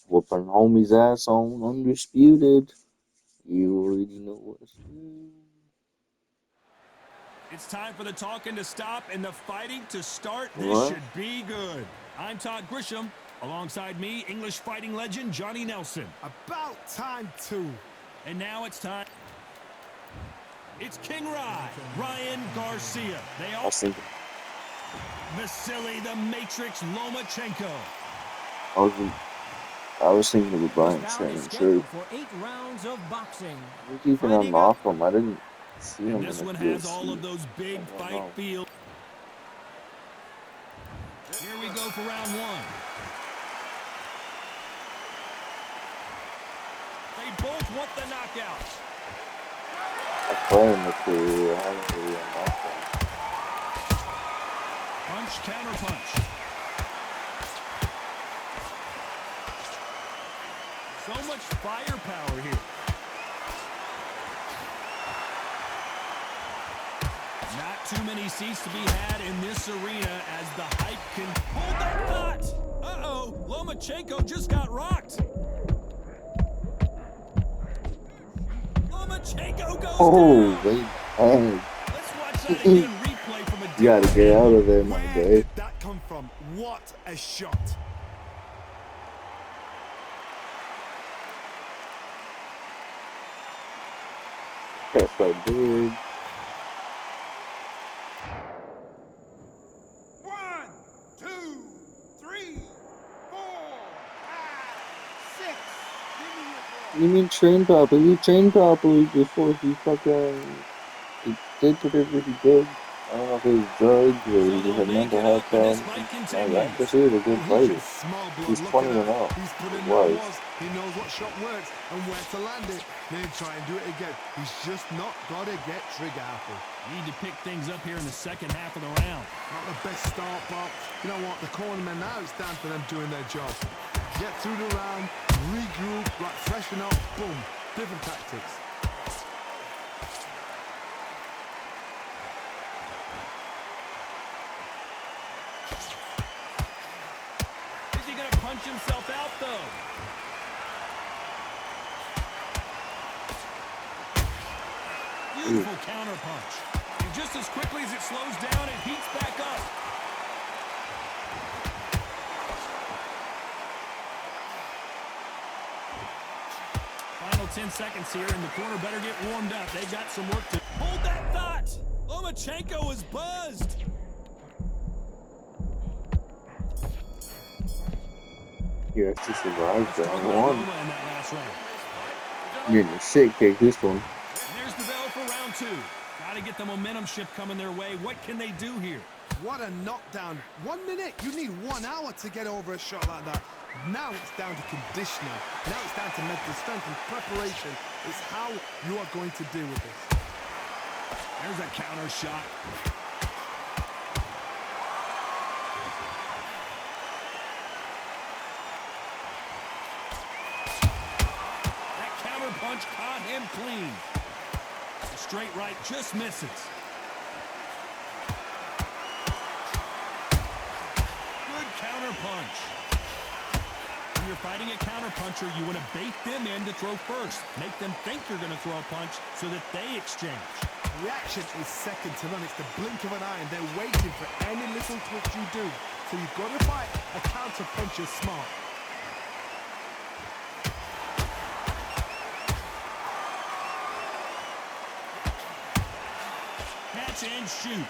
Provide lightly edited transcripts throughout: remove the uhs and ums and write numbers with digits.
Whooping homie's ass on Undisputed. You already know what's It's time for the talking to stop and the fighting to start. This what? should be good. I'm Todd Grisham. Alongside me, English fighting legend Johnny Nelson. About time, too. And now it's time. It's King Ryan Garcia. They I all... was thinking, Vasily the Matrix Lomachenko. I was, I was thinking of the This Brian bout is Shannon shirt. scheduled for 8 rounds of boxing. I was keeping Fighting him up. off him. I didn't see him And in this the one has all UFC. of those big I don't fight know. feel. Here we go for round one. They both want the knockout. I play in the career. I haven't really unlocked him. Punch, counter punch. So much firepower here. Not too many seats to be had in this arena as the hype can hold that thought. Uh-oh, Lomachenko just got rocked. Lomachenko goes Oh, down. they bang. Let's watch that again, replay from a You gotta different get out angle. of there, my Where guy. did that come from? What a shot. That's so big. 1, 2, 3, 4, 5, 6. Give me You mean train properly? He trained properly before he fucking he did whatever he did. I don't know if it was drugs or So he just they'll had make mental it health up, and this problems. fight Ryan continues. Garcia is a good Oh, he's fighter. just small blood. He's Look 20 at and that. 0. He's put He in that was. was. He knows what shot works and where to land it. Then try and do it again. He's just not got to get trigger happy. Need to pick things up here in the second half of the round. Not the best start, but you know what? The cornermen now, it's down to them doing their job. Get through the round, regroup, like freshen up, boom. Different tactics. Is he going to punch himself out, though? Beautiful counter punch. And just as quickly as it slows down, it heats back up. Final 10 seconds here, and the corner better get warmed up. They've got some work to... Hold that thought! Lomachenko is buzzed. He actually survived round Struggle one. Loma in that last round. Getting a shit kick this one. And there's the bell for round two. Got to get the momentum shift coming their way. What can they do here? What a knockdown. 1 minute, you need 1 hour to get over a shot like that. Now it's down to conditioning. Now it's down to mental strength and preparation. It's how you are going to deal with this. There's a counter shot. That counter punch caught him clean. The straight right just misses. Good counter punch. When you're fighting a counter puncher, you want to bait them in to throw first. Make them think you're going to throw a punch so that they exchange. Reaction is second to none. It's the blink of an eye, and they're waiting for any little twitch you do. So you've got to fight a counter puncher smart. Catch and shoot.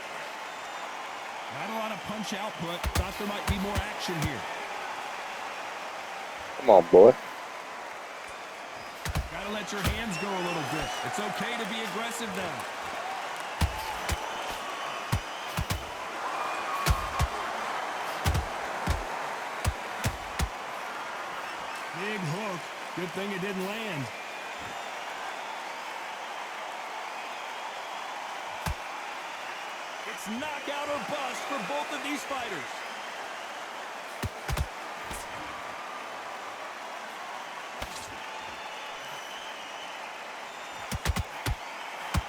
Not a lot of punch output. Thought there might be more action here. Come on, boy. Gotta let your hands go a little bit. It's okay to be aggressive now. Big hook. Good thing it didn't land. It's knockout or bust for both of these fighters.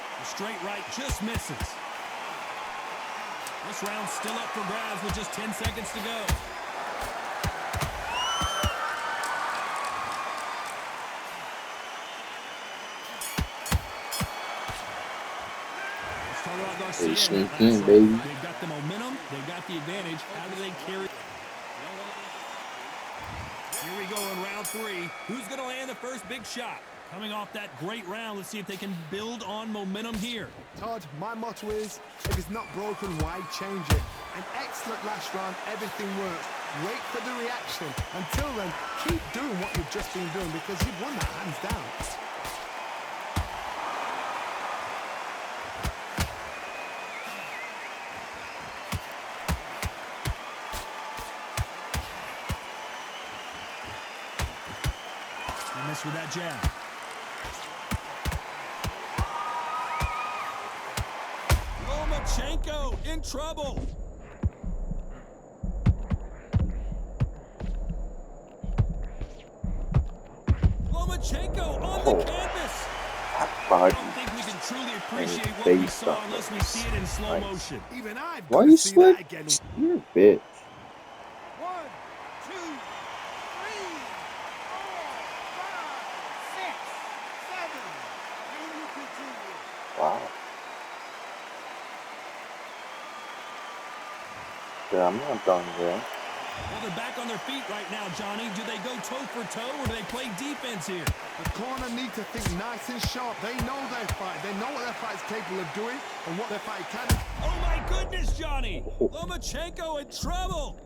The straight right just misses. This round's still up for grabs with just 10 seconds to go. Garcia in sneak that last in, round. baby. They've got the momentum. They've got the advantage. How do they carry? Here we go in round 3. Who's going to land the first big shot? Coming off that great round, let's see if they can build on momentum here. Todd, my motto is, if it's not broken, why change it? An excellent last round, everything works. Wait for the reaction. Until then, keep doing what you've just been doing because you've won that hands down. He missed with that jab. Lomachenko in trouble. Lomachenko on the canvas. I don't think we can truly appreciate what we saw unless we see it in slow motion. Even I've Why got you to see slip? that again. You're a bitch. 1, 2, 3, 4, 5, 6, 7. And you continue. Wow. Yeah, I'm not done there. Well, they're back on their feet right now, Johnny. Do they go toe for toe or do they play defense here? The corner need to think nice and sharp. They know their fight. They know what their fight's capable of doing and what their fight can. Oh, my goodness, Johnny. Lomachenko in trouble.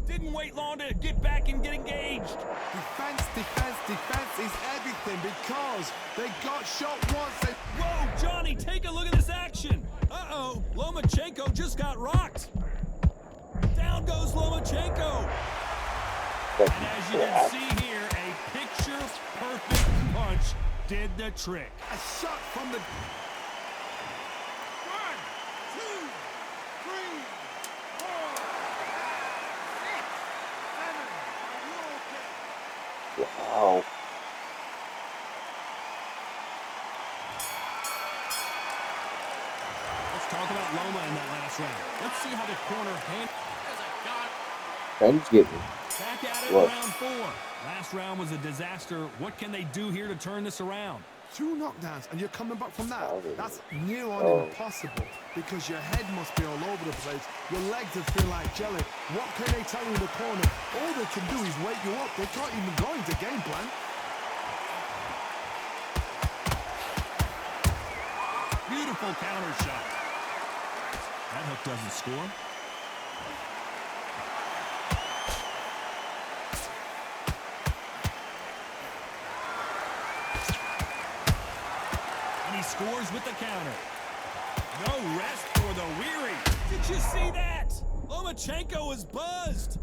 Didn't wait long to get back and get engaged. Defense, defense, defense is everything because they got shot once. They... Whoa, Johnny, take a look at this action. Uh-oh, Lomachenko just got rocked. Down goes Lomachenko. And as you can see here, a picture-perfect punch did the trick. A shot from the... 1, 2, 3, 4, 5, 6, 7. Are you okay? Wow. Let's talk about Loma in that last round. Let's see how the corner handled. Ben's getting Back at it, what? round 4. Last round was a disaster. What can they do here to turn this around? 2 knockdowns and you're coming back from that. That's near on impossible because your head must be all over the place. Your legs would feel like jelly. What can they tell you in the corner? All they can do is wake you up. They can't even go into game plan. Beautiful counter shot. That hook doesn't score. And he scores with the counter. No rest for the weary. Did you see that? Lomachenko is buzzed.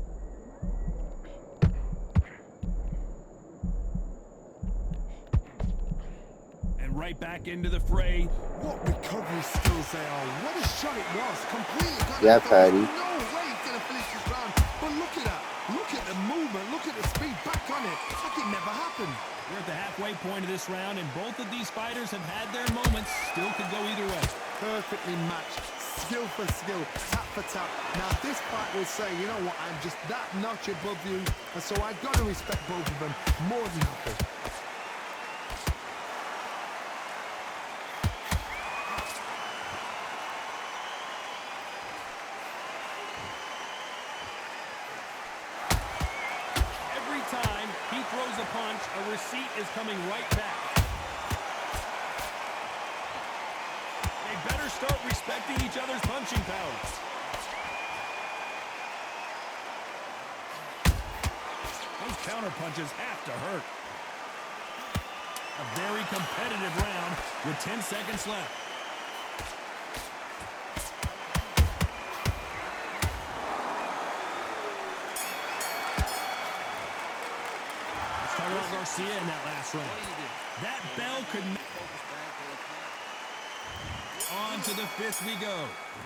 And right back into the fray. What recovery skills they are. What a shot it was. Completely got Yeah, it. There was Patty. no way he's going to finish this round. But look at that. Look at the movement. Look at the speed. Back on it. It's like it never happened. We're at the halfway point of this round, and both of these fighters have had their moments. Still could go either way. Perfectly matched. Skill for skill. Tap for tap. Now this fight will say, you know what, I'm just that notch above you. And so I've got to respect both of them more than happy. Every time he throws a punch, a receipt is coming right back. They better start respecting each other's punching powers. Those counter punches have to hurt. A very competitive round with 10 seconds left. Let's talk about Garcia in that last round. That bell could... On to the 5th we go.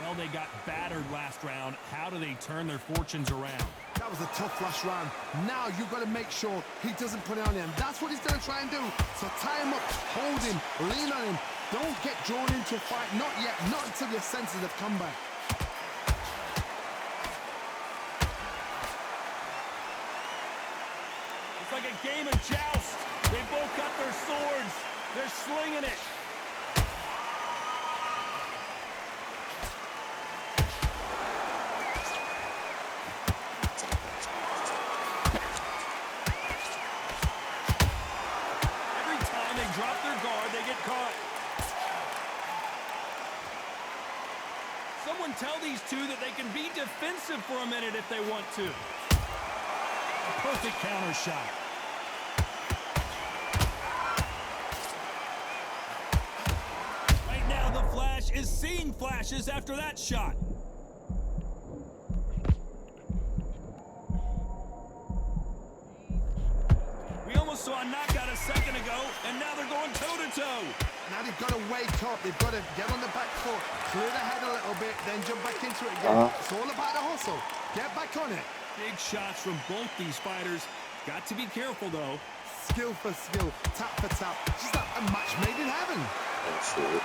Well, they got battered last round. How do they turn their fortunes around? That was a tough last round. Now you've got to make sure he doesn't put it on him. That's what he's going to try and do. So tie him up, hold him, lean on him. Don't get drawn into a fight. Not yet. Not until your senses have come back. It's like a game of joust. They both got their swords. They're slinging it. Every time they drop their guard, they get caught. Someone tell these two that they can be defensive for a minute if they want to. A perfect counter shot. Right now, the Flash is seeing flashes after that shot. We almost saw a knockout a second ago, and now they're going toe-to-toe. Now they've got to wake up. They've got to get on the back foot, clear the head a little bit, then jump back into it again. It's all about the hustle. Get back on it. Big shots from both these fighters. Got to be careful, though. Skill for skill, tap for tap. Just like a match made in heaven. That's it.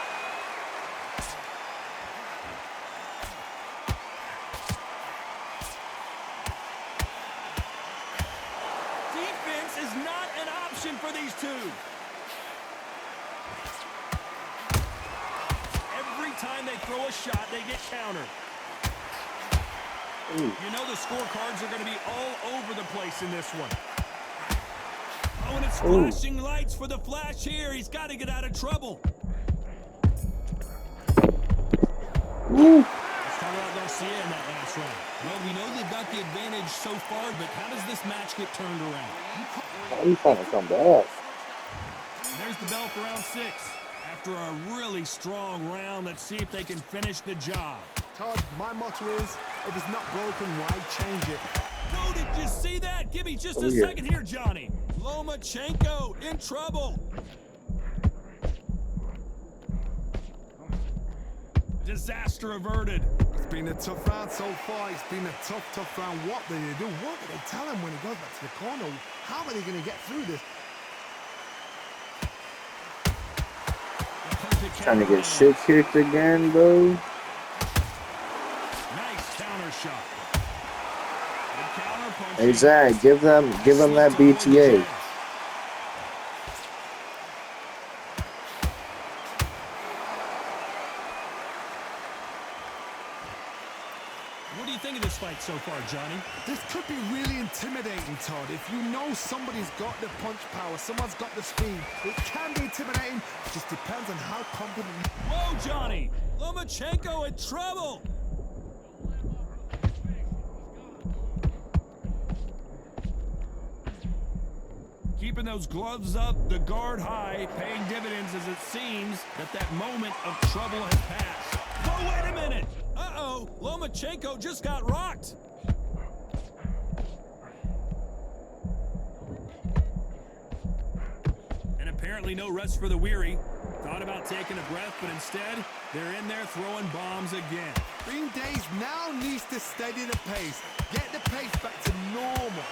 Defense is not an option for these two. Every time they throw a shot, they get countered. Ooh. You know the scorecards are going to be all over the place in this one. Oh, and it's flashing lights for the Flash here. He's got to get out of trouble. Ooh. Let's talk about Garcia in that last round. Well, we know they've got the advantage so far, but how does this match get turned around? He's trying to come back. There's the bell for round 6. After a really strong round, let's see if they can finish the job. Todd, my motto is, if it's not broken, why change it? Oh, did you see that? Give me just a second here, Johnny. Lomachenko in trouble. Disaster averted. It's been a tough round so far. It's been a tough round. What do they do? What do they tell him when he goes back to the corner? How are they going to get through this? Trying to get shit kicked again, bro. Nice counter shot. Good counter punch. Hey Zach, give them that BTA. What do you think of this fight so far, Johnny? This could be really intimidating, Todd. If you know somebody's got the punch power, someone's got the speed, it can be intimidating. It just depends on how confident you... Whoa, Johnny! Lomachenko in trouble! Keeping those gloves up, the guard high, paying dividends as it seems that moment of trouble has passed. Oh, wait a minute! Uh-oh, Lomachenko just got rocked! And apparently no rest for the weary. Thought about taking a breath, but instead, they're in there throwing bombs again. Green Days now needs to steady the pace. Get the pace back to normal.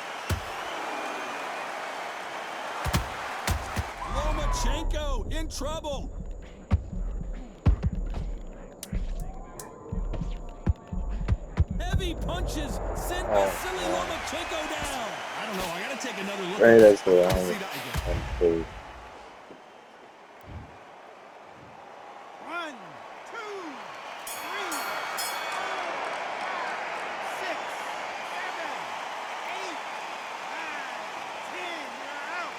Lomachenko in trouble! Heavy punches send Vasily Lomachenko down. I don't know. I gotta take another look. Right, that's what See that again. I'm cool. 1, 2, 3, 6, 7, 8, 9, 10. You're out.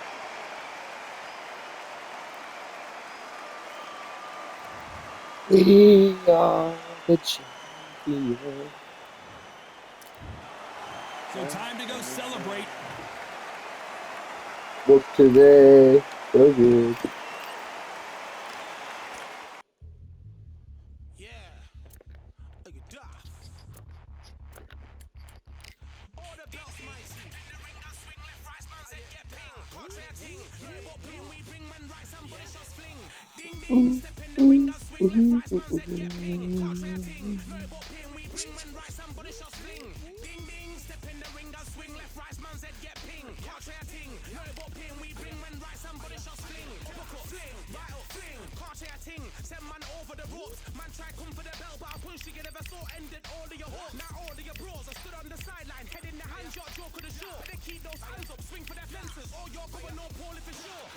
We are the champions. So time to go celebrate. Look today, so good. Yeah. Look at that. All the belts, mighty. The ring does swing left, right, man said get ping. Watch that ting. Yeah, what ping we bring, man, right, somebody shots fling. Ding, ding, step in the ring, does swing left, right, man said get ping. Watch that ting. Yeah, what ping we bring, man, right, somebody shots fling. Ding, ding, step in the ring, does swing left, right, man said get ping. Watch that ting. Yeah, what ping we bring, man, right, somebody shots fling. Uppercut, fling, right up, fling. Watch that ting. Send man over the ropes. Man try come for the belt, but I punch you never saw ended all of your hopes. Now all of your bros are stood on the sideline, head in the hands, your joke of the show. Better keep those hands up, swing for their fences, or you're going no poorly for sure.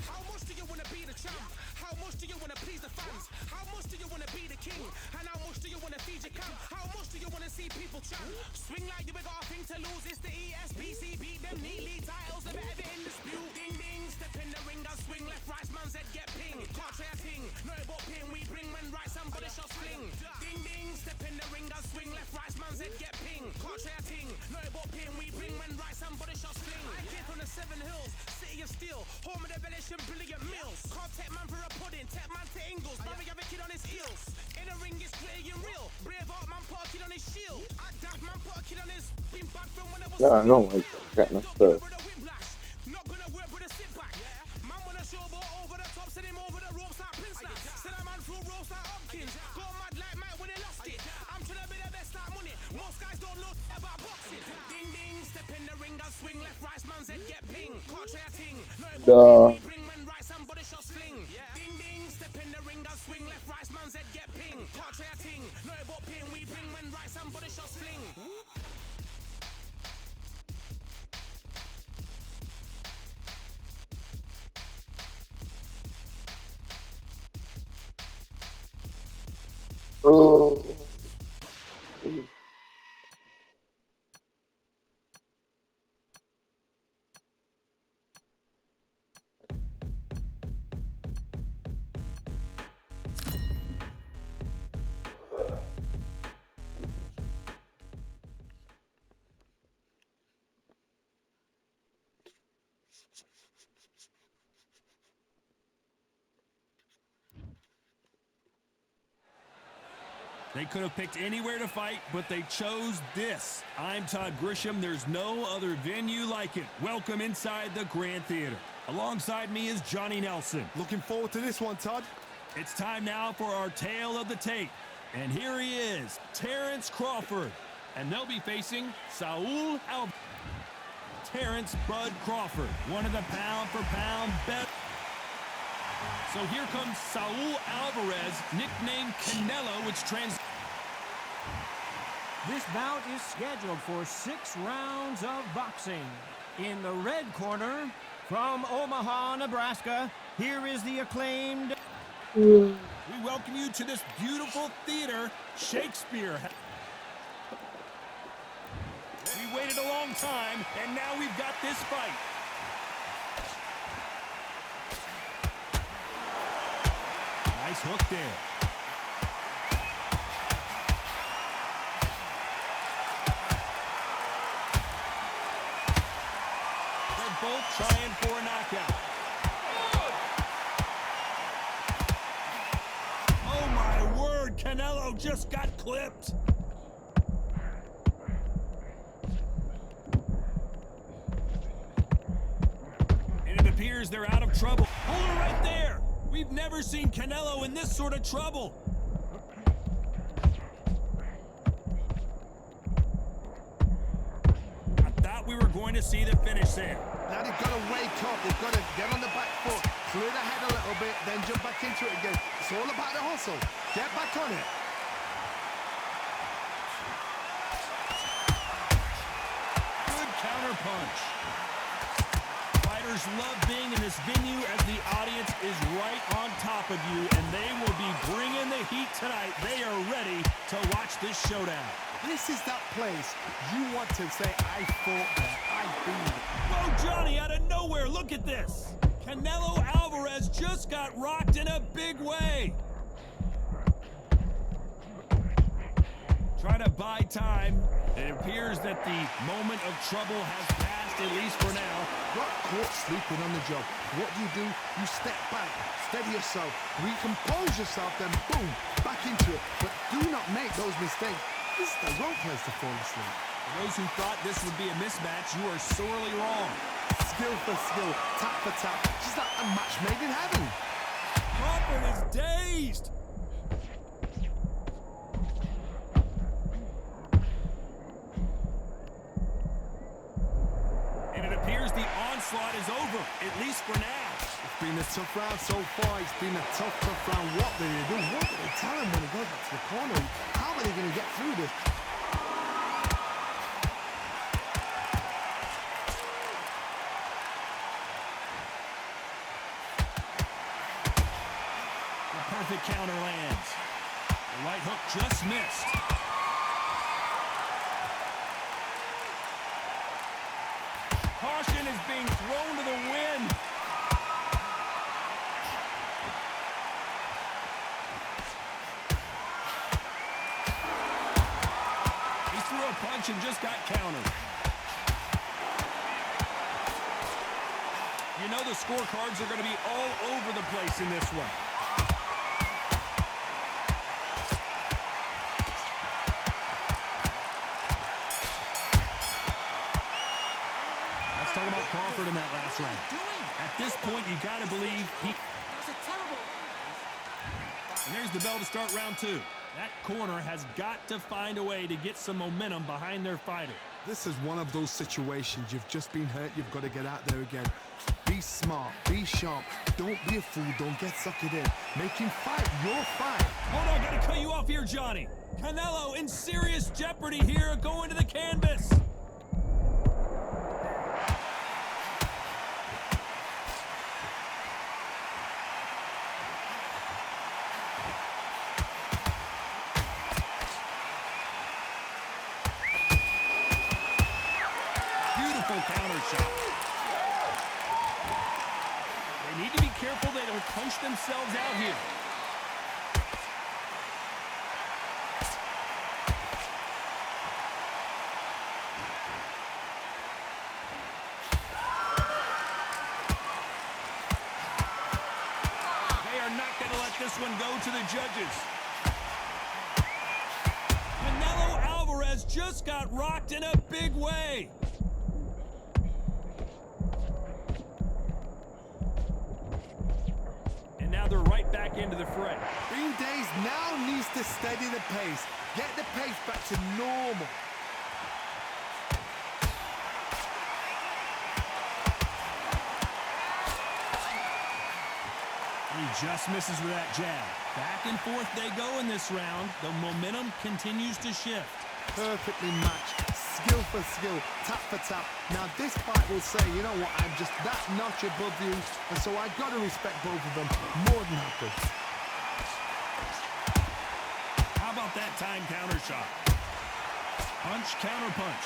champ? How much do you wanna please the fans? How much do you wanna be the king? And how much do you wanna feed your camp? How much do you wanna see people chant? Swing like you ain't got a thing to lose. It's the ESPC, beat them neatly. Titles never ever in dispute. Ding ding, step in the ring and swing left, right, man's head get ping. Can't try a thing, no but ping. We bring men right, somebody shot fling. Ding ding, step in the ring and swing left, right, man's head get ping. Can't try a thing, no but ping. We bring men right, somebody shot fling. I came from the 7 Hills, city of steel, home of the Venetian brilliant meals. Can't take man for a pudding, take man to Ingles. Barry have a kid on his heels. In a ring it's gritty and real. Braveheart man put a kid on his shield. Act daft man put a kid on his. Been back from when I was. No, I don't like that kind of stuff. Not gonna work with a sit back. Man wanna show ball over the top, send him over the ropes like Prince. Send a man through ropes like Hopkins. Go mad like Mike when he lost it. I'm trying to be the best like money. Most guys don't know about boxing. Ding ding, step in the ring and swing left, right, man's head get ping. Can't try a thing. No, we bring men right, somebody shot sling. Ding ding, step in the ring and swing left, right, man's head get ping. Can't try a thing. No, but ping, we bring men right, somebody shot sling. Oh. They could have picked anywhere to fight, but they chose this. I'm Todd Grisham. There's no other venue like it. Welcome inside the Grand Theater. Alongside me is Johnny Nelson. Looking forward to this one, Todd. It's time now for our tale of the tape. And here he is, Terrence Crawford. And they'll be facing Saul Alvarez. Terrence Bud Crawford, one of the pound-for-pound best. So here comes Saul Alvarez, nicknamed Canelo, which This bout is scheduled for 6 rounds of boxing. In the red corner, from Omaha, Nebraska, here is the acclaimed... We welcome you to this beautiful theater, Shakespeare. We waited a long time, and now we've got this fight. Nice hook there. They're both trying for a knockout. Oh my word, Canelo just got clipped. And it appears they're out of trouble. Hold it right there. We've never seen Canelo in this sort of trouble. I thought we were going to see the finish there. Now they've got to wake up. They've got to get on the back foot, clear the head a little bit, then jump back into it again. It's all about the hustle. Get back on it. Good counter punch. Fighters love being in this venue as the audience is right on top of you, and they will be bringing the heat tonight. They are ready to watch this showdown. This is that place you want to say, I fought there, I've been there. Whoa, Johnny, out of nowhere, look at this. Canelo Alvarez just got rocked in a big way. Trying to buy time. It appears that the moment of trouble has passed, at least for now. Got caught sleeping on the job. What do? You step back, steady yourself, recompose yourself, then boom, back into it. But do not make those mistakes. This is the wrong place to fall asleep. For those who thought this would be a mismatch, you are sorely wrong. Skill for skill, tap for tap, just like a match made in heaven. Crawford is dazed. And it appears the onslaught is over, at least for now. It's been a tough round so far. It's been a tough round. What did they do? What did they tell him when he goes back to the corner? How are they going to get through this? Right hook just missed. Caution is being thrown to the wind. He threw a punch and just got countered. You know the scorecards are going to be all over the place in this one. Let's talk about Crawford in that last round. At this point, you got to believe he... And here's the bell to start round two. That corner has got to find a way to get some momentum behind their fighter. This is one of those situations. You've just been hurt. You've got to get out there again. Be smart. Be sharp. Don't be a fool. Don't get suckered in. Make him fight your fight. Hold on, gotta cut you off here, Johnny. Canelo in serious jeopardy here, going to the canvas. Beautiful counter shot. They need to be careful they don't punch themselves out here. They are not going to let this one go to the judges. Canelo Alvarez just got rocked in a big way. And now they're right back into the fray. Green Days now needs to steady the pace. Get the pace back to normal. He just misses with that jab. Back and forth they go in this round. The momentum continues to shift. Perfectly matched. Skill for skill. Tap for tap. Now this fight will say, you know what, I'm just that notch above you. And so I got to respect both of them. More than happy. How about that time counter shot? Punch, counter punch.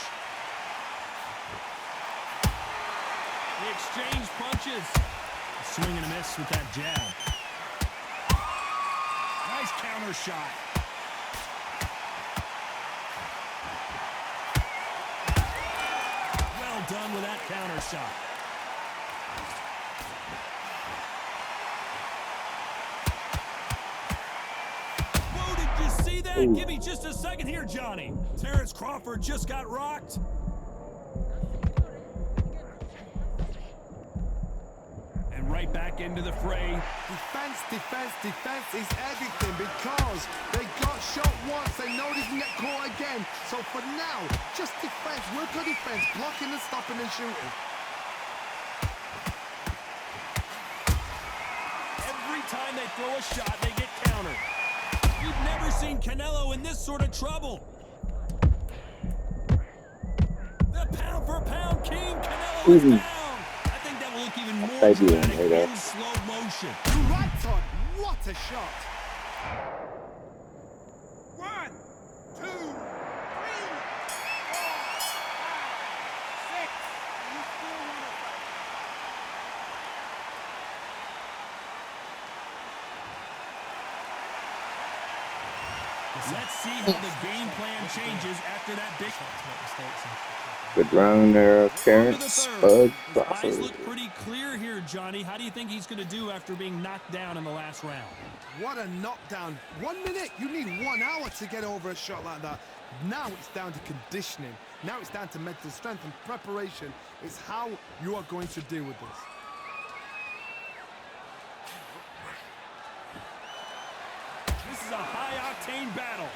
They exchange punches. A swing and a miss with that jab. Nice counter shot. Well done with that counter shot. Whoa, did you see that? Ooh. Give me just a second here, Johnny. Terrence Crawford just got rocked. And right back into the fray. Defense, defense, defense is everything because they got shot once. They know they can get caught again. So for now, just defense. Work on defense. Blocking and stopping and shooting. Every time they throw a shot, they get countered. You've never seen Canelo in this sort of trouble. The pound for pound king, Canelo is down. I think that will look even more Thank you, dramatic Andrea. in slow motion. Right, Todd. What a shot. 1, 2, 3, 4, 5, 6. You still want to fight? Let's see how the game plan changes after that big Good round there, to the Terrence third. Bud His eyes Crawford. look pretty clear here, Johnny. How do you think he's going to do after being knocked down in the last round? What a knockdown. 1 minute. You need 1 hour to get over a shot like that. Now it's down to conditioning. Now it's down to mental strength and preparation. It's how you are going to deal with this. This is a high-octane battle.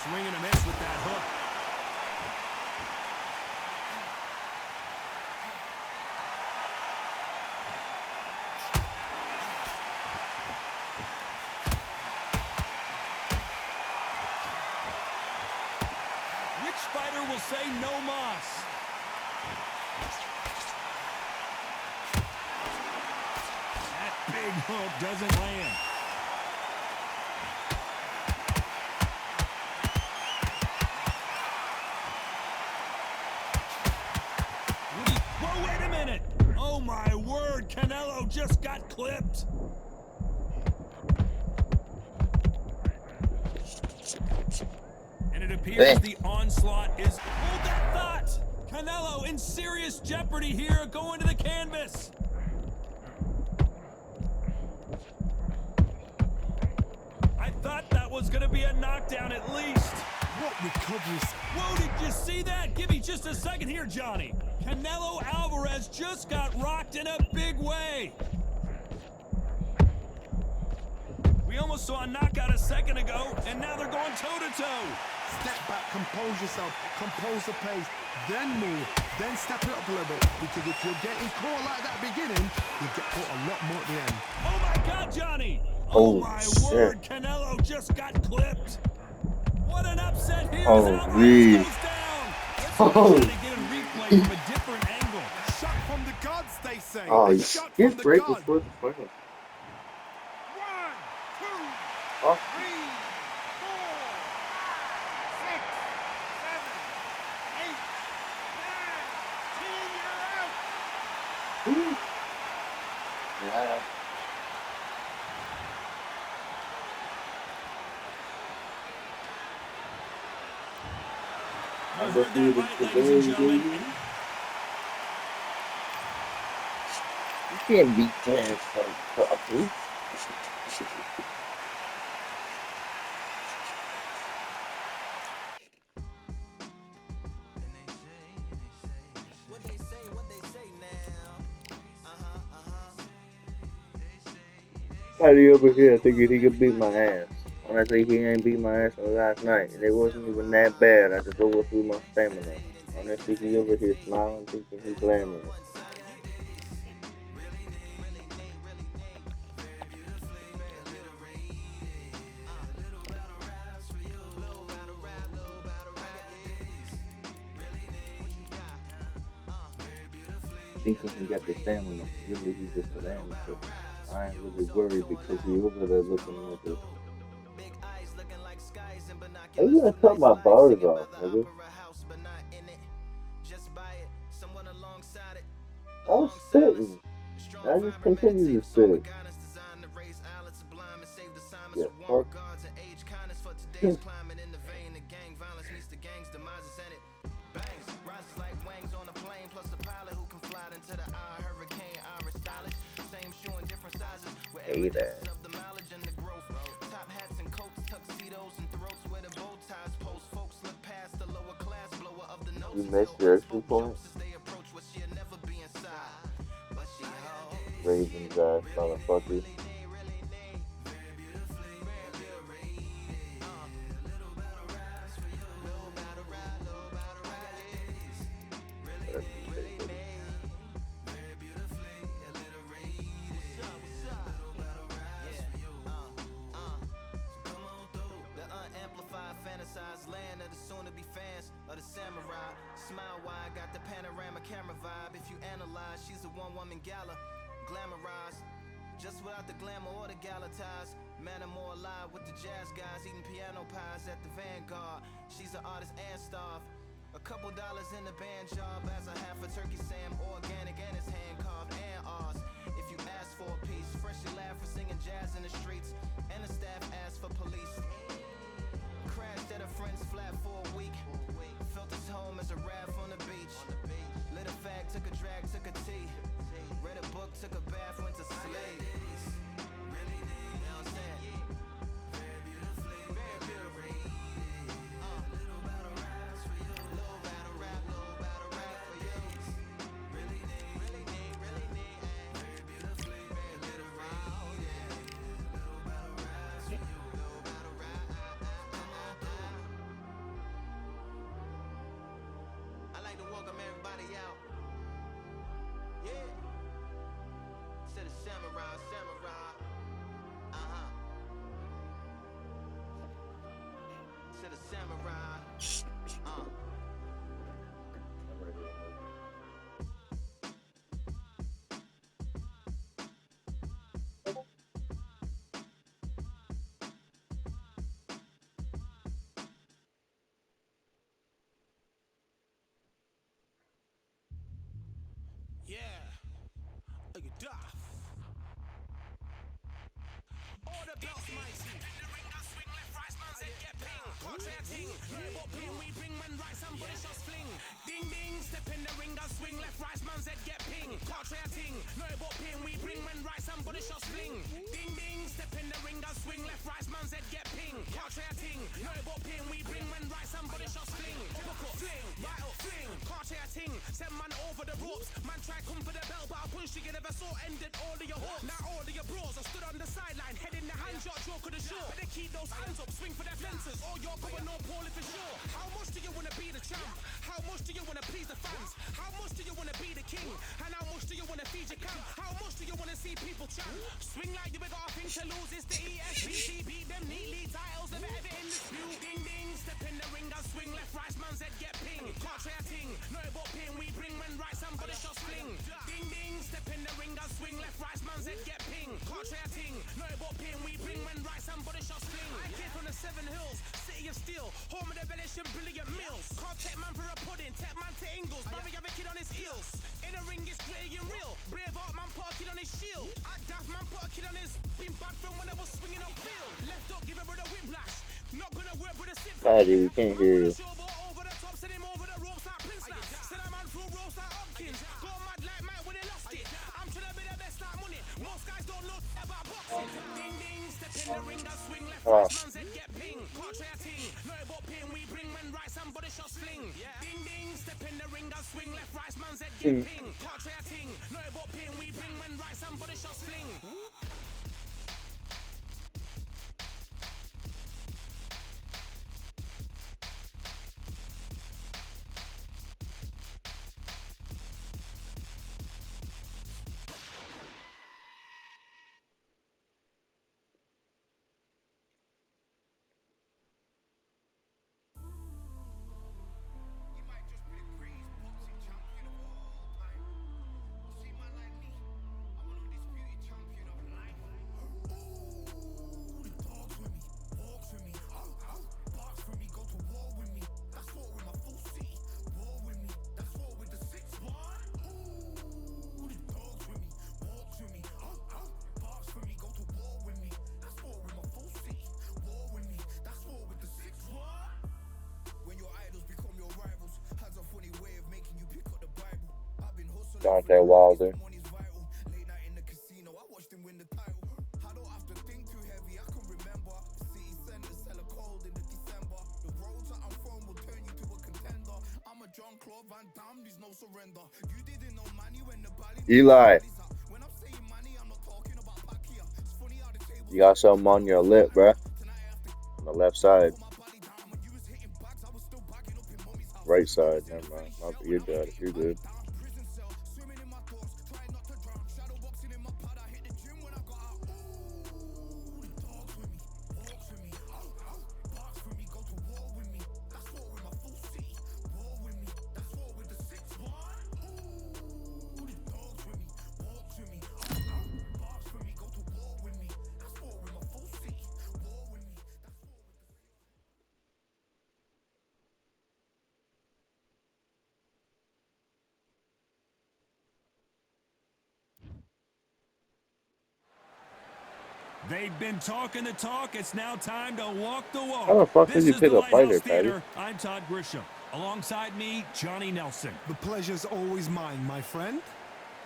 Swing and a miss with that hook. Which fighter will say no mas? big hook doesn't land. Whoa, wait a minute. Oh, my word. Canelo just got clipped. And it appears the onslaught is... Hold that thought. Canelo in serious jeopardy here, going to the canvas. I thought that was going to be a knockdown at least. What recoveries? Whoa, did you see that? Give me just a second here, Johnny. Canelo Alvarez just got rocked in a big way. We almost saw a knockout a second ago, and now they're going toe-to-toe. Step back, compose yourself, compose the pace, then move, then step it up a little bit. Because if you're getting caught like that beginning, you'll get caught a lot more at the end. Oh my God, Johnny! Oh, my shit. word, Canelo just got clipped. What an upset here Oh, as Alvarez geez. goes down. Let's Oh. try to get a replay from a different angle. Shot from the gods, they say. Oh, A you shot get from the break gods. before the final. 1, 2, Oh. 3, 4, 6, 7, 8, 9, 10, you're out. Yeah. You heard that right, ladies and gentlemen. You can't beat Terrence properly. Somebody over here thinking he could beat my ass. When I say he ain't beat my ass on last night, and it wasn't even that bad. I just overthrew my stamina. Honestly, he over here smiling, thinking he's glamorous. Thinking he got the stamina. Really, he's just an amateur. I ain't really worried because he over there looking at this. Hey, you gotta cut my bars off, nigga. I was spitting. I just continue to spit. Yeah, fuck. Hey, that. You missed your extra point? Ravens ass motherfucker. Just without the glamour or the gala ties. Man, I'm more alive with the jazz guys eating piano pies at the Vanguard. She's an artist and staff. A couple dollars in the band job as a half a turkey Sam, organic and it's hand carved and ours. If you ask for a piece, freshly laugh for singing jazz in the streets, and the staff asked for police. Crashed at a friend's flat for a week. Felt his home as a raft on the beach. Lit a fag, took a drag, took a tea. Read a book, took a bath, went to sleep. Order belts, mighty. In the ring, I swing left, right, man's head get ping. Contrary ting, no but ping, we bring man right, somebody shots fling. Ding ding, step in the ring, I swing left, right, man's head get ping. Contrary ting, no but ping, we bring man right, somebody shots fling. Ding ding, step in the ring, I swing left, right, man's head get ping. Contrary ting, no but ping, we bring man right, somebody shots fling. Typical fling, right up fling. Contrary ting, send man over the ropes. Man try come for the belt, but I punch you never saw ended all of your hopes. Now all of your bros are stood on the sideline, head in the hands, your joke of the show. Better keep those hands up, swing for their fences, or you're going no poorly for sure. How much do you wanna be the champ? How much do you wanna please the fans? How much do you wanna be the king? And how much do you wanna feed your camp? How much do you wanna see people champ? Swing like you got a thing to lose, it's the ESPC. Beat them neatly, titles never ever in dispute. Ding ding, step in the ring, I swing left, right, man's head get ping. Can't try a ting, no but ping, we bring man right, somebody shots fling. Ding ding, step in the ring, I swing left, right, man's head get ping. Can't try a ting, no but ping, we bring man right, somebody shots fling. I came from the 7 Hills, city of steel, home of the village and brilliant mills. Can't take man for a pudding, take man to Ingles, Barry have a kid on his heels. In the ring it's gritty and real, brave art man put a kid on his shield. Act daft man put a kid on his, been bad from when I was swinging on field. Left up, give it with a whiplash, not gonna work with a sip. Paddy, we can't hear you. Over the top, send him over the ropes like Prince Lass. Send a man through ropes like Hopkins. Go mad like Mike when they lost it. I'm trying to be the best like money. Most guys don't know about boxing. Ding ding, step in the ring, I swing left, right, man's head get ping. Can't try a ting, no but ping, we bring man right, somebody shots fling. Ding ding, step in the ring, I swing left, right, man's head get ping. Can't try a ting, no but ping, we bring man right, somebody shots fling. Dante Wilder. Eli, you got something on your lip, bruh. On the left side. Right side, never mind. You're good. You're good. They've been talking the talk. It's now time to walk the walk. How the fuck did This you is pick the a fighter, Lighthouse Patty? Theater. I'm Todd Grisham. Alongside me, Johnny Nelson. The pleasure's always mine, my friend.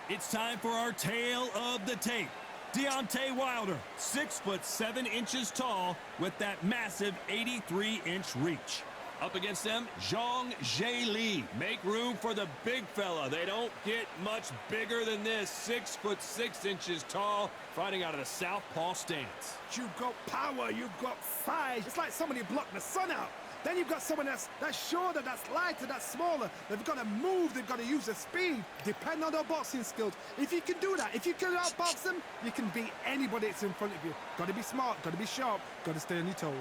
It's time for our tale of the tape. Deontay Wilder, 6'7" tall, with that massive 83-inch reach. Up against them, Zhang Jie Li. Make room for the big fella. They don't get much bigger than this. 6'6" tall, fighting out of the southpaw stance. You've got power, you've got size. It's like somebody blocked the sun out. Then you've got someone that's shorter, that's lighter, that's smaller. They've got to move, they've got to use their speed. Depend on their boxing skills. If you can do that, if you can outbox them, you can beat anybody that's in front of you. Got to be smart, got to be sharp, got to stay on your toes.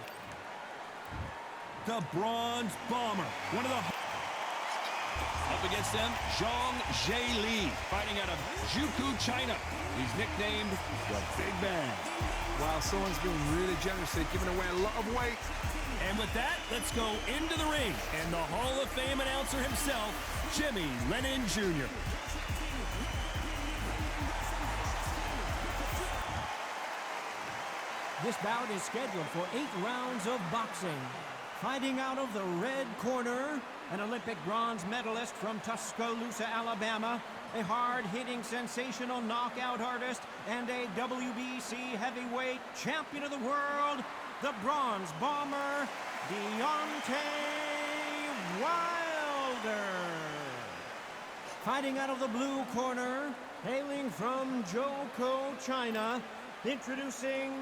The Bronze Bomber, one of the... Up against them, Zhang Jie Li, fighting out of Zhukou, China. He's nicknamed the Big Man. Wow, someone's been really generous. They've given away a lot of weight. And with that, let's go into the ring. And the Hall of Fame announcer himself, Jimmy Lennon Jr. This bout is scheduled for 8 rounds of boxing. Fighting out of the red corner, an Olympic bronze medalist from Tuscaloosa, Alabama, a hard-hitting, sensational knockout artist, and a WBC heavyweight champion of the world, the Bronze Bomber, Deontay Wilder. Fighting out of the blue corner, hailing from Zhoukou, China, introducing...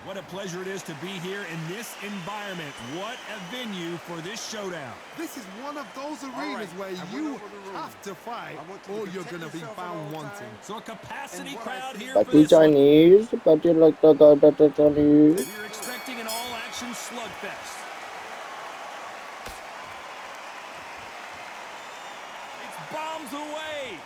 What a pleasure it is to be here in this environment. What a venue for this showdown. This is one of those arenas where you have to fight or you're going to be found wanting. So a capacity crowd here But for you this one. Chinese, but you like the Chinese. We're expecting an all-action slugfest. It's bombs away.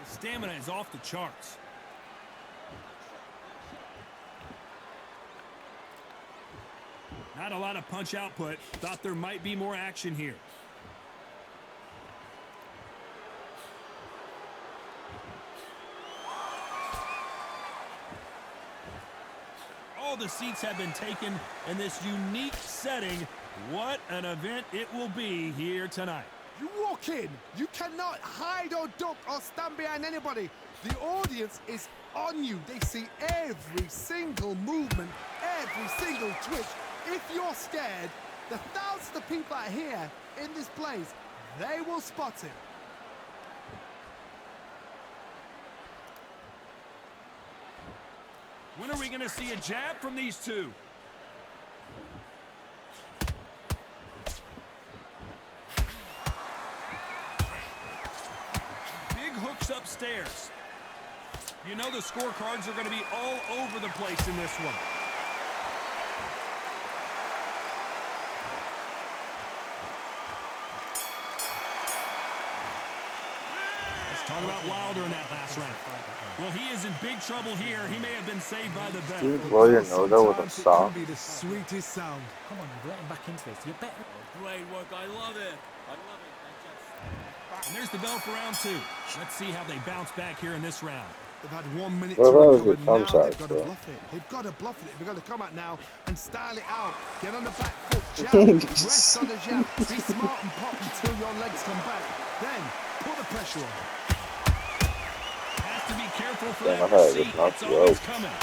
The stamina is off the charts. Not a lot of punch output. Thought there might be more action here. All the seats have been taken in this unique setting. What an event it will be here tonight. You walk in, you cannot hide or duck or stand behind anybody. The audience is on you. They see every single movement, every single twitch. If you're scared, the thousands of people out here in this place, they will spot it. When are we going to see a jab from these two? Big hooks upstairs. You know the scorecards are going to be all over the place in this one. Let's talk about Wilder in that last round. Well, he is in big trouble here. He may have been saved by the bell. Well, you know, that was a Sometimes it soft. can be the sweetest sound. Come on, you've let him back into this. You better. Great work. I love it. I love it. And there's the bell for round two. Let's see how they bounce back here in this round. They've had 1 minute Well, to that was recover. the Now thumb side, they've got to yeah. bluff it. They've got to bluff it. They've got to come out now and style it out. Get on the back foot, jab, rest on the jab. Be smart and pop until your legs come back. Then put the pressure on. Has to be careful for Damn, I that heard it receipt. knocked It's you always out. coming.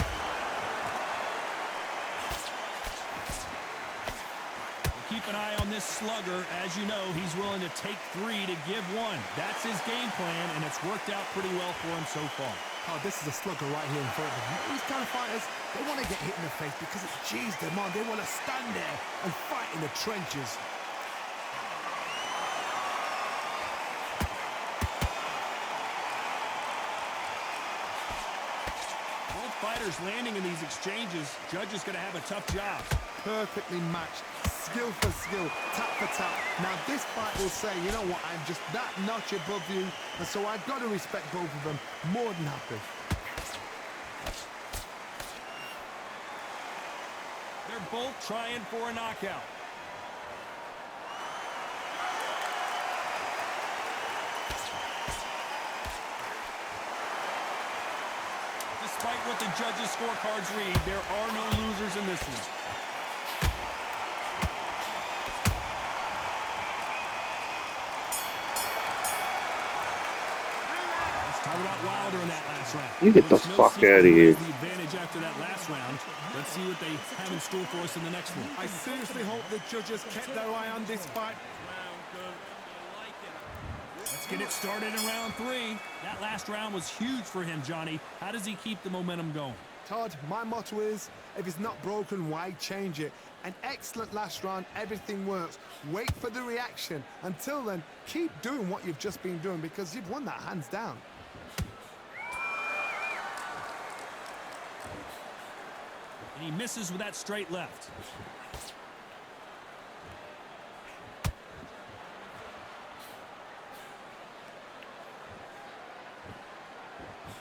Keep an eye on this slugger. As you know, he's willing to take 3 to give 1. That's his game plan, and it's worked out pretty well for him so far. Oh, this is a slugger right here in front of them. These kind of fighters, they want to get hit in the face because it G's them on. They want to stand there and fight in the trenches. Both fighters landing in these exchanges. Judge is going to have a tough job. Perfectly matched, skill for skill, tap for tap. Now this fight will say, you know what, I'm just that notch above you, and so I've got to respect both of them. More than happy. They're both trying for a knockout. Despite what the judges' scorecards read, there are no losers in this one. Let's talk about Wilder in that last round. You get the There's no fuck secret outta who here. has the advantage after that last round. Let's see what they have in store for us in the next one. I seriously hope the judges kept their eye on this fight. Let's get it started in round 3. That last round was huge for him, Johnny. How does he keep the momentum going? Todd, my motto is, if it's not broken, why change it? An excellent last round, everything works. Wait for the reaction. Until then, keep doing what you've just been doing because you've won that hands down. And he misses with that straight left.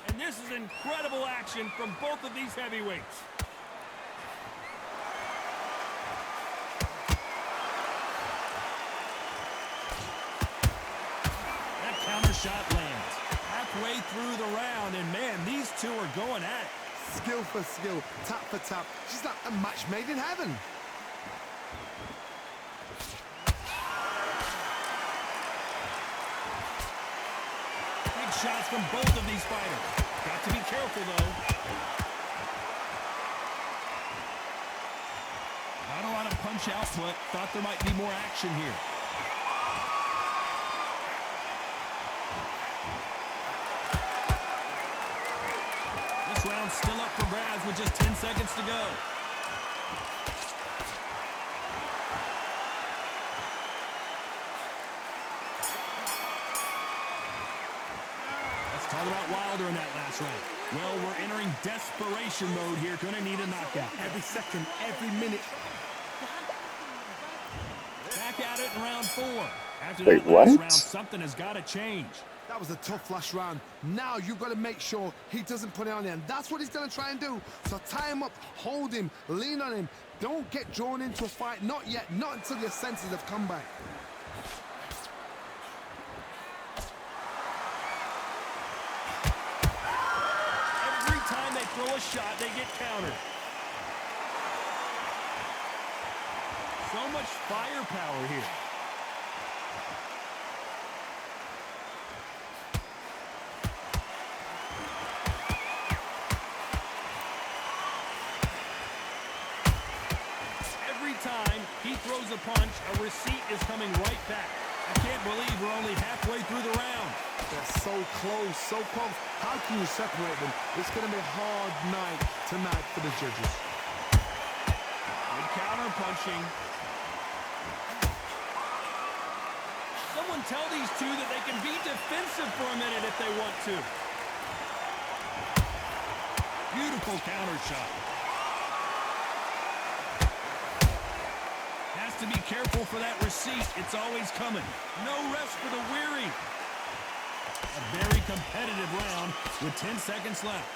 And this is incredible action from both of these heavyweights. through the round, and man, these two are going at it. Skill for skill, tap for tap. She's like a match made in heaven. Big shots from both of these fighters. Got to be careful, though. Not a lot of punch output. Thought there might be more action here. This round's still up for grabs with just 10 seconds to go. Let's talk about Wilder in that last round. Well, we're entering desperation mode here. Gonna need a knockout. Every second, every minute. Back at it in round 4. After Wait, that last what? round, something has got to change. That was a tough last round. Now you've got to make sure he doesn't put it on there. And that's what he's going to try and do. So tie him up, hold him, lean on him. Don't get drawn into a fight. Not yet. Not until your senses have come back. Every time they throw a shot, they get countered. So much firepower here. Every time he throws a punch, a receipt is coming right back. I can't believe we're only halfway through the round. They're so close, so close. How can you separate them? It's going to be a hard night tonight for the judges. Good counter punching. Someone tell these two that they can be defensive for a minute if they want to. Beautiful counter shot. Has to be careful for that receipt. It's always coming. No rest for the weary. A very competitive round with 10 seconds left.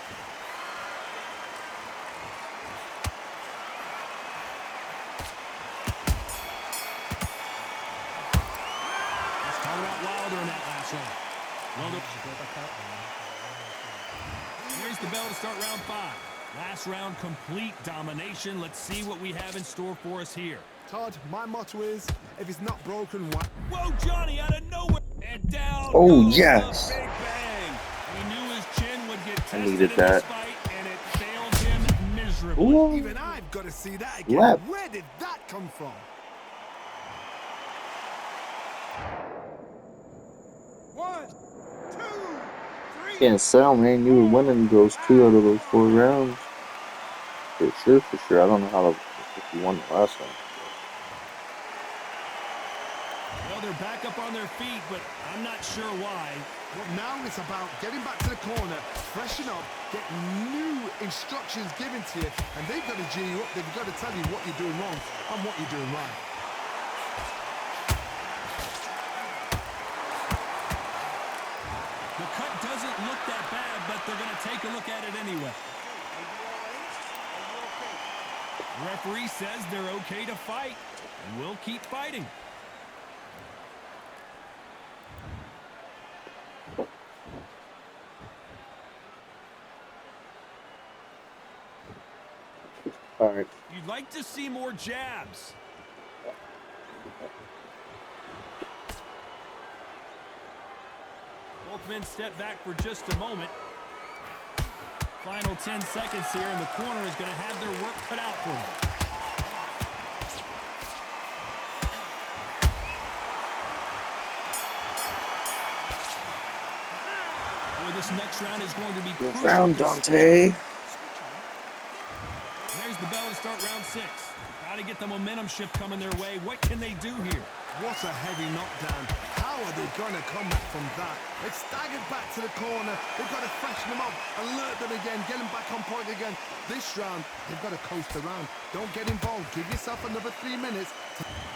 Let's talk about Wilder in that last round. Here's the bell to start round 5. Last round, complete domination. Let's see what we have in store for us here. Todd, my motto is, if it's not broken, why? Whoa, Johnny, out of nowhere. And down Oh, goes yes. the big bang. He knew his chin would get tested needed in that. this fight, and it failed him miserably. Ooh. Even I've got to see that again. Lap. Where did that come from? One, two, three. Can't sell, man. You were winning those 2 out of those 4 rounds. For sure. I don't know how if you won the last one. Well, they're back up on their feet, but I'm not sure why. But now it's about getting back to the corner, freshen up, get new instructions given to you, and they've got to G you up. They've got to tell you what you're doing wrong and what you're doing right. The cut doesn't look that bad, but they're going to take a look at it anyway. The referee says they're okay to fight, and we'll keep fighting. All right. You'd like to see more jabs. Both men step back for just a moment. Final 10 seconds here, and the corner is going to have their work cut out for them. Boy, this next round is going to be Good crucial. round, Dante. There's the bell to start round 6. Got to get the momentum shift coming their way. What can they do here? What a heavy knockdown. How are they going to come back from that? They've staggered back to the corner. They've got to freshen them up, alert them again, get them back on point again. This round, they've got to coast around. Don't get involved. Give yourself another 3 minutes.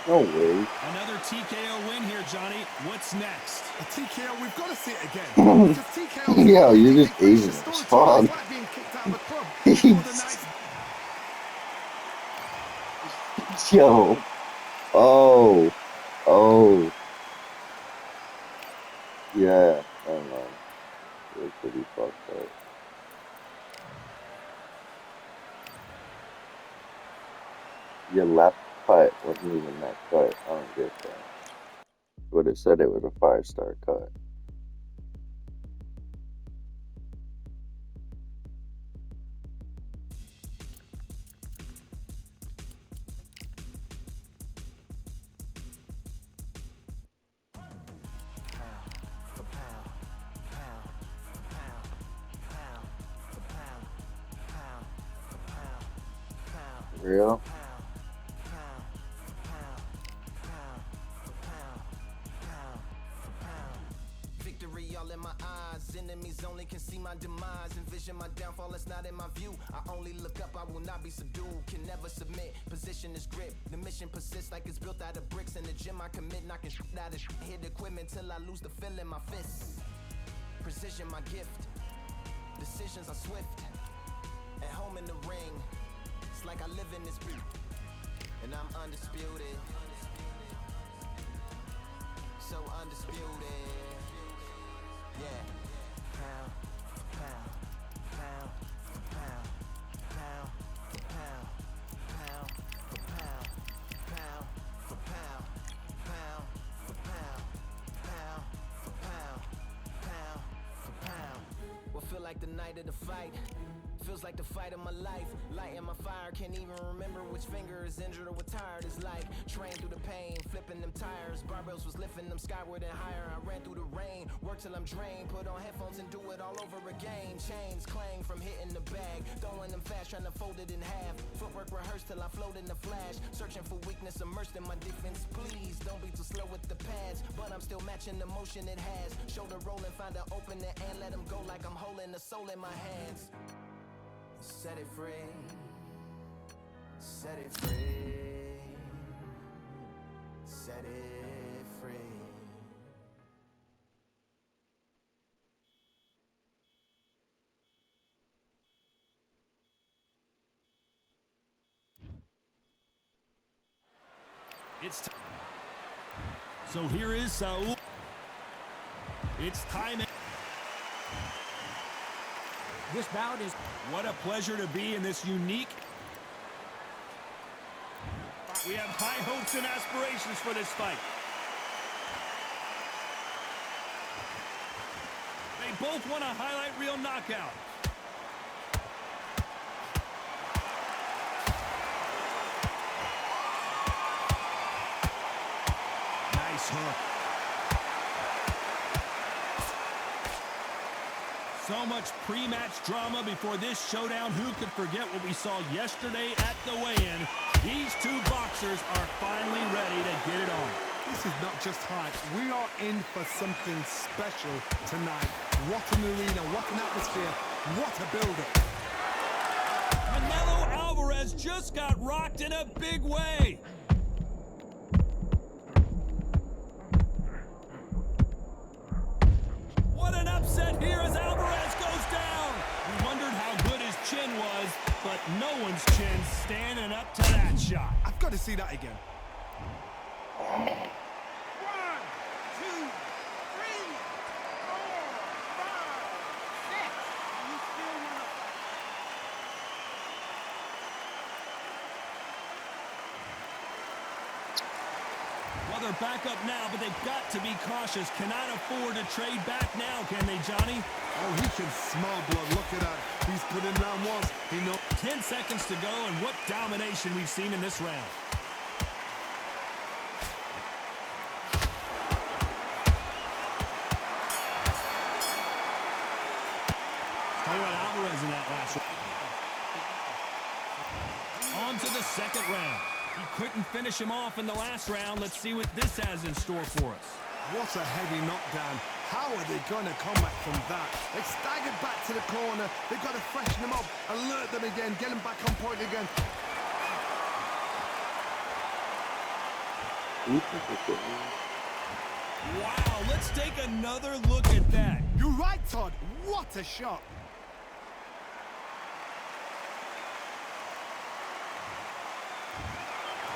No way. Another TKO win here, Johnny. What's next? A TKO, we've got to see it again. Because TKO, Yeah, you're just they finish easing the it. story. Fuck. It's like being kicked out of a club before the night's Yo. Oh. Oh. Yeah. I don't know. pretty fucked up. Your left cut wasn't even that cut. I don't get that. But it said it was a 5-star cut. Real? Victory all in my eyes. Enemies only can see my demise. Envision my downfall, it's not in my view. I only look up, I will not be subdued. Can never submit, position is grip. The mission persists like it's built out of bricks. In the gym I commit, knocking shit out of shit. Hit equipment till I lose the feel in my fists. Precision my gift. Decisions are swift. At home in the ring, it's like I live in this beat. And I'm undisputed. So undisputed. Yeah. Pound for pound, pound for pound, pound for pound, pound for pound, pound for pound, pound for pound, pound for pound, pound for pound. What feel like the night of the fight? Feels like the fight of my life. Lighting my fire, can't even remember which finger is injured or what tired is like. Train through the pain, flipping them tires. Barbells was lifting them skyward and higher. I ran through the rain, work till I'm drained. Put on headphones and do it all over again. Chains clang from hitting the bag. Throwing them fast, trying to fold it in half. Footwork rehearsed till I float in the flash. Searching for weakness, immersed in my defense. Please don't be too slow with the pads. But I'm still matching the motion it has. Shoulder rolling, find an opening and let them go like I'm holding the soul in my hands. Set it free, set it free, set it free. It's so here is Saul. It's time. This bout is... What a pleasure to be in this unique... We have high hopes and aspirations for this fight. They both want a highlight reel knockout. Nice hook. So much pre-match drama before this showdown. Who could forget what we saw yesterday at the weigh-in? These two boxers are finally ready to get it on. This is not just hype. We are in for something special tonight. What an arena, what an atmosphere, what a build-up. Canelo Alvarez just got rocked in a big way. What an upset here as Alvarez goes down. We wondered how good his chin was, but no one's chin standing up to that shot. I've got to see that again. 1, 2, 3, 4, 5, 6. You still want to Well, they're back up now, but they've got to be cautious. Cannot afford to trade back now, can they, Johnny? Oh, he can smell blood. Look at that. He's put in round one. He knows. 10 seconds to go, and what domination we've seen in this round. Talking about Alvarez in that last round. On to the second round. He couldn't finish him off in the last round. Let's see what this has in store for us. What a heavy knockdown. How are they going to come back from that? They staggered back to the corner. They've got to freshen them up, alert them again, get them back on point again. Wow, let's take another look at that. You're right, Todd. What a shot.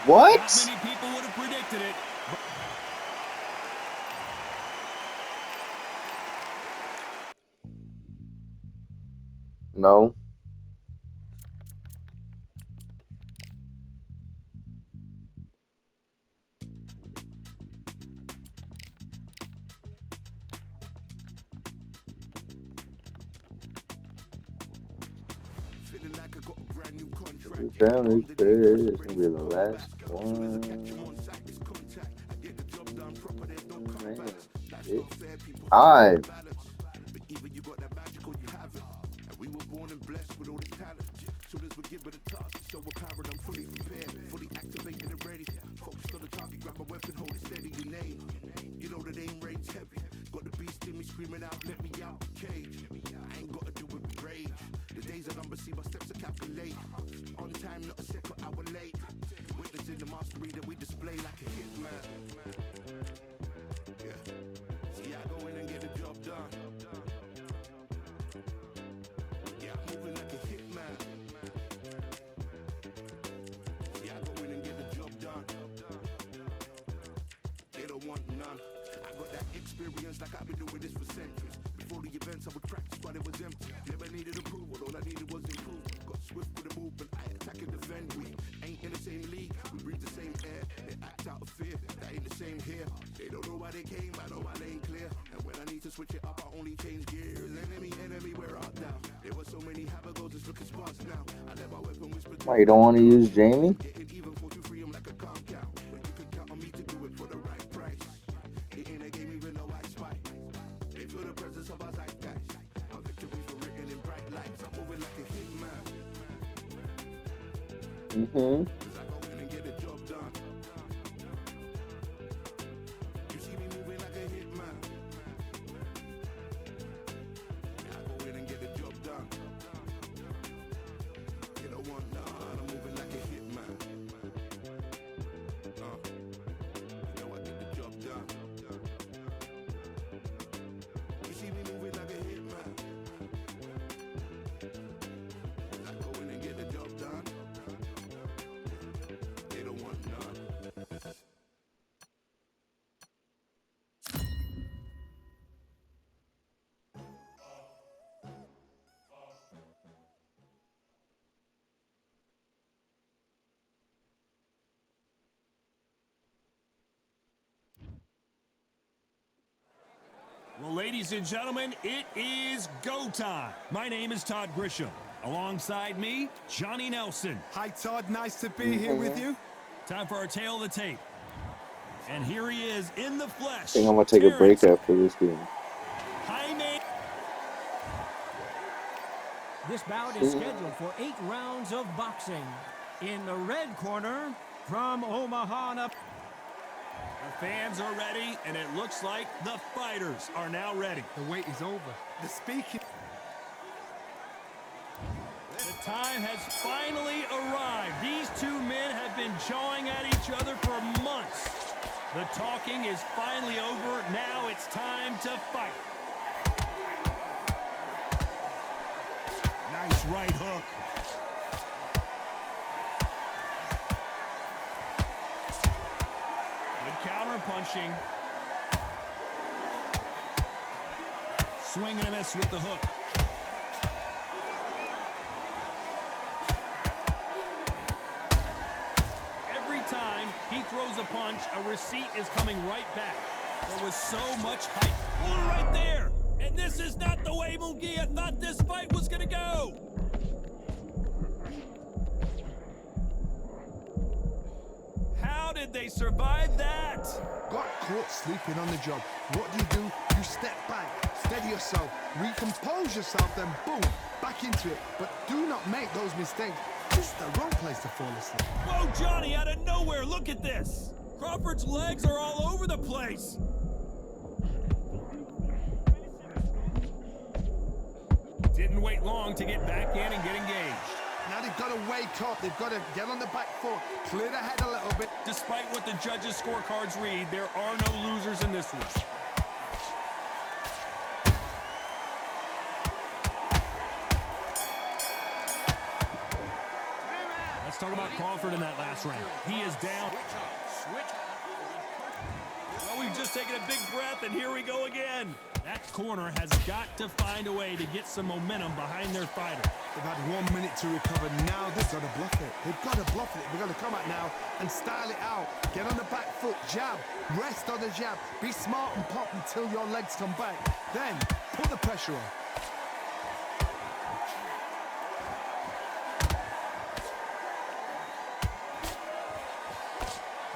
What? Not many people would have predicted it. No. Feeling like I got a brand new contract. Family says it's gonna be the last one. Man, shit. Five. But even you got that magical, you haven't. And we were born and blessed with all this talent. Soon as we give it a task, so apparent I'm fully prepared, fully activated and ready. Focused on the target, grab my weapon, hold it steady, we name. You know that aim rate's heavy. Got the beast in me screaming out, let me out the cage. I ain't gotta do it with rage. The days are numbered, see my steps are calculate. On time, not a second hour late. Witnessing the mastery that we display like a hitman. Yeah. See, I go in and get the job done. Yeah, I'm moving like a hitman. See, I go in and get the job done. They don't want none. I got that experience like I've been doing this for centuries. Before the events, I would practice while it was empty. Never needed approval, all I needed was improvement. Got swift with the movement, I attack and defend. We ain't in the same league, we breathe the same air. They act out of fear, that ain't the same here. They don't know why they came, I know my lane clear. And when I need to switch it up, I only change gears. Enemy, where art thou? There were so many habagos, it's looking sparse now. I let my weapon whisper. Why you don't want to use Jamie? Getting even for to free him like a compound. But you can count on me to do it for the right price. It ain't a game even though I spite. They feel the presence of our zeitgeist. Our victories were written in bright lights. I'm moving like a hitman. Cause I go in and get the job done. You see me moving like a hitman. Yeah, I go in and get the job done. You don't want none. I'm moving like a hitman. You know I get the job done. You see me moving like a hitman. I go in and get the job done. They don't want none. Well, ladies and gentlemen, it is go time. My name is Todd Grisham. Alongside me, Johnny Nelson. Hi, Todd. Nice to be here with you. Time for our tale of the tape. And here he is in the flesh. I think I'm gonna take a break after this game. Jaime. This bout is scheduled for 8 rounds of boxing. In the red corner, from Omaha, The fans are ready, and it looks like the fighters are now ready. The wait is over. The speaking. The time has finally arrived. These two men have been jawing at each other for months. The talking is finally over. Now it's time to fight. Nice right hook. Good counter punching. Swing and a miss with the hook. Time he throws a punch, a receipt is coming right back. There was so much hype. Oh, right there! And this is not the way Munguia thought this fight was gonna go! How did they survive that? Got caught sleeping on the job. What do? You step back, steady yourself, recompose yourself, then boom, back into it. But do not make those mistakes. This is the wrong place to fall asleep. Whoa, Johnny, out of nowhere, look at this! Crawford's legs are all over the place! Didn't wait long to get back in and get engaged. Now they've got to wake up. They've got to get on the back foot, clear the head a little bit. Despite what the judges' scorecards read, there are no losers in this one. Let's talk about Crawford in that last round. He is down. Well, we've just taken a big breath, and here we go again. That corner has got to find a way to get some momentum behind their fighter. They've had 1 minute to recover. Now they've got to bluff it. They've got to bluff it. They've got to come out now and style it out. Get on the back foot, jab, rest on the jab. Be smart and pop until your legs come back. Then put the pressure on.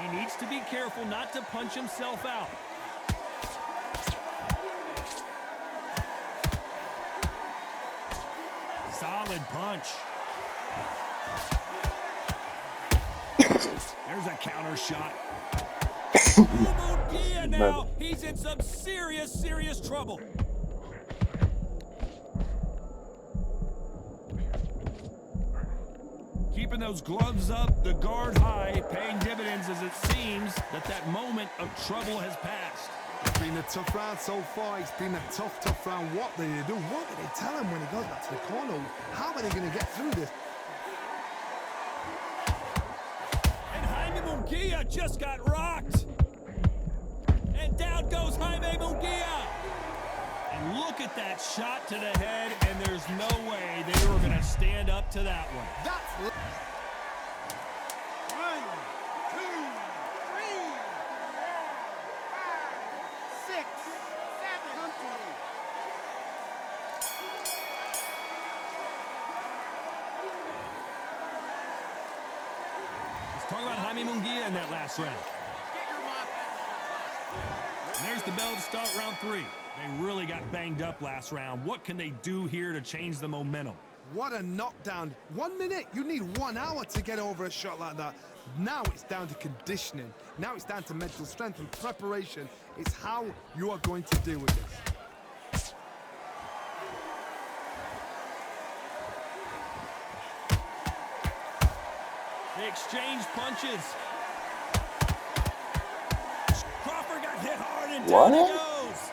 He needs to be careful not to punch himself out. Solid punch. There's a counter shot. Munguia now, he's in some serious trouble. Keeping those gloves up, the guard high, paying dividends as it seems that moment of trouble has passed. It's been a tough round so far. It's been a tough round. What do they do? What do they tell him when he goes back to the corner? How are they going to get through this? And Jaime Munguia just got rocked. And down goes Jaime Munguia. And look at that shot to the head, and there's no way they were going to stand up to that one. That's... 1, 2, 3, 4, 5, 6, 7. Let's talk about Jaime Munguia in that last round. Get your mop. And there's the bell to start round 3. They really got banged up last round. What can they do here to change the momentum? What a knockdown. 1 minute. You need 1 hour to get over a shot like that. Now it's down to conditioning. Now it's down to mental strength and preparation. It's how you are going to deal with this. They exchange punches. Crawford got hit hard and down he goes.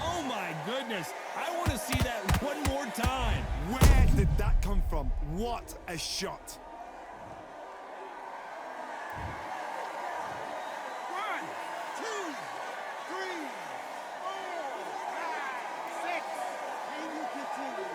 Oh my goodness. I want to see that one more time. Where did that come from? What a shot. 1, 2, 3, 4, 5, 6. Can you continue?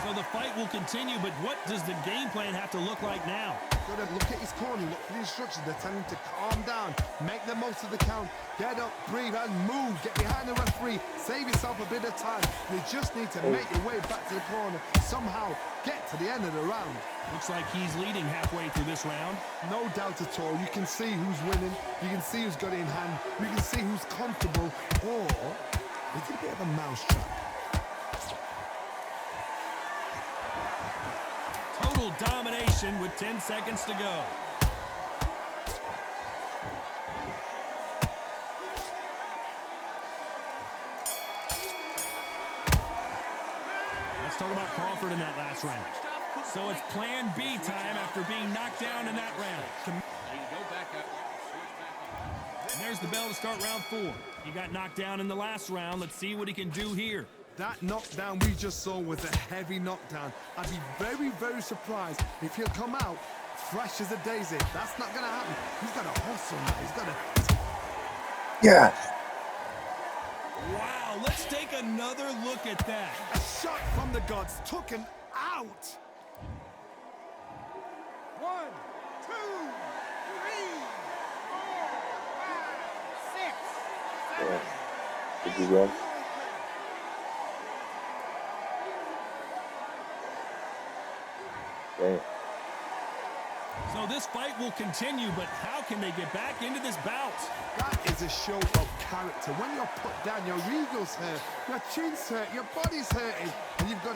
So the fight will continue, but what does the game plan have to look like now? Gotta look at his corner, look for the instructions. They're telling him to calm down, make the most of the count, get up, breathe, and move. Get behind the referee, save yourself a bit of time. You just need to make your way back to the corner, somehow get to the end of the round. Looks like he's leading halfway through this round. No doubt at all. You can see who's winning, you can see who's got it in hand, you can see who's comfortable, or it's a bit of a mousetrap. Total domination with 10 seconds to go. Let's talk about Crawford in that last round. So it's plan B time after being knocked down in that round. And there's the bell to start round 4. He got knocked down in the last round. Let's see what he can do here. That knockdown we just saw was a heavy knockdown. I'd be very surprised if he'll come out fresh as a daisy. That's not going to happen. He's got to hustle now. He's got to... Yes. Wow, let's take another look at that. A shot from the gods took him out. 1, 2, 3, 4, 5, 6, 7. Did you run? Damn. So this fight will continue, but how can they get back into this bout? That is a show of character. When you're put down, your ego's hurt, your chin's hurt, your body's hurting, and you've got to